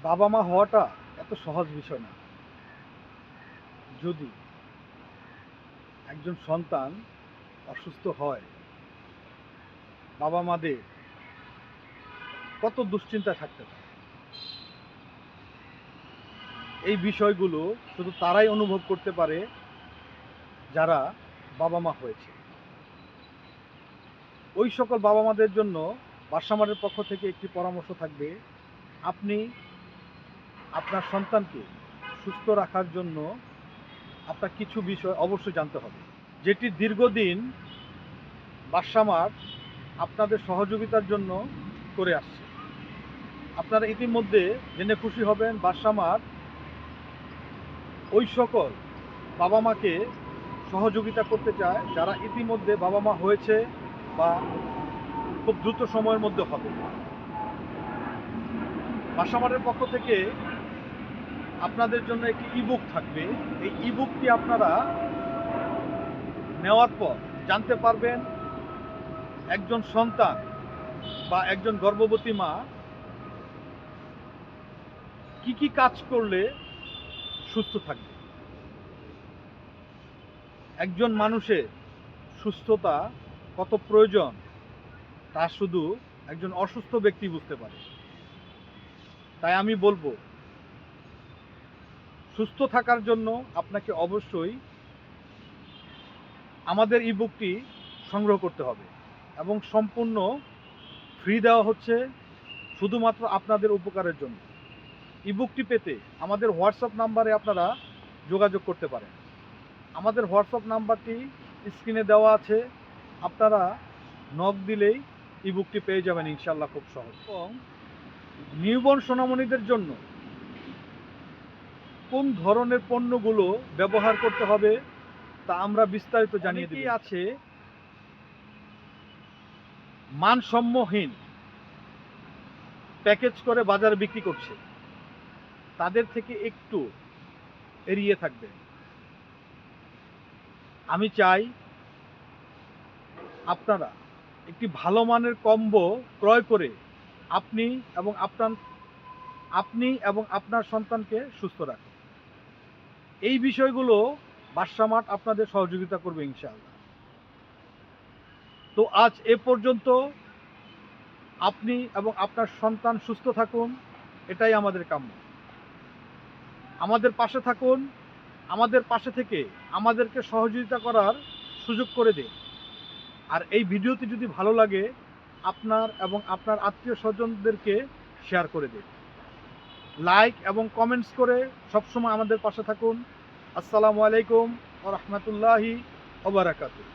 বাবা মা হওয়াটা এত সহজ বিষয় না। যদি একজন সন্তান অসুস্থ হয়, বাবা মাদের কত দুশ্চিন্তা থাকতে পারে। এই বিষয়গুলো শুধু তারাই অনুভব করতে পারে যারা বাবা মা হয়েছে। ওই সকল বাবা মাদের জন্য বাসামারের পক্ষ থেকে একটি পরামর্শ থাকবে। আপনি আপনার সন্তানকে সুস্থ রাখার জন্য আপনার কিছু বিষয় অবশ্যই জানতে হবে, যেটি দীর্ঘদিন বাসামার আপনাদের সহযোগিতার জন্য করে আসছে। আপনারা ইতিমধ্যে জেনে খুশি হবেন, বাসামার ওই সকল বাবা মাকে সহযোগিতা করতে চায় যারা ইতিমধ্যে বাবা মা হয়েছে বা খুব দ্রুত সময়ের মধ্যে হবে। বাসামারের পক্ষ থেকে আপনাদের জন্য একটি ইবুক থাকবে। এই ইবুকটি আপনারা নেওয়ার পর জানতে পারবেন একজন সন্তান বা একজন গর্ভবতী মা কি কি কাজ করলে সুস্থ থাকবে। একজন মানুষের সুস্থতা কত প্রয়োজন তা শুধু একজন অসুস্থ ব্যক্তি বুঝতে পারে। তাই আমি বলবো, সুস্থ থাকার জন্য আপনাকে অবশ্যই আমাদের ইবুকটি সংগ্রহ করতে হবে এবং সম্পূর্ণ ফ্রি দেওয়া হচ্ছে শুধুমাত্র আপনাদের উপকারের জন্য। ইবুকটি পেতে আমাদের হোয়াটসঅ্যাপ নাম্বারে আপনারা যোগাযোগ করতে পারেন। আমাদের হোয়াটসঅ্যাপ নাম্বারটি স্ক্রিনে দেওয়া আছে, আপনারা নক দিলেই ইবুকটি পেয়ে যাবেন ইনশাল্লাহ খুব সহজ। এবং নিউবর্ন সোনামণিদের জন্য কোন ধরনের পণ্যগুলো ব্যবহার করতে হবে তা আমরা বিস্তারিত জানিয়ে দিই। আছে মানসম্যহীন প্যাকেজ করে বাজারে বিক্রি করছে, তাদের থেকে একটু এড়িয়ে থাকবে। আমি চাই আপনারা একটি ভালো মানের কম্বো ক্রয় করে আপনি এবং আপনার সন্তানকে সুস্থ রাখুন। এই বিষয়গুলো বাসামার্ট আপনাদের সহযোগিতা করবে ইনশাআল্লাহ। তো আজ এ পর্যন্ত। আপনি এবং আপনার সন্তান সুস্থ থাকুন, এটাই আমাদের কাম্য। আমাদের পাশে থাকুন, আমাদের পাশে থেকে আমাদেরকে সহযোগিতা করার সুযোগ করে দিন। আর এই ভিডিওটি যদি ভালো লাগে, আপনার এবং আপনার আত্মীয় স্বজনদেরকে শেয়ার করে দিন। লাইক এবং কমেন্টস করে সবসময় আমাদের পাশে থাকুন। আসসালামু আলাইকুম ওয়া রাহমাতুল্লাহি ওয়া বারাকাতুহু।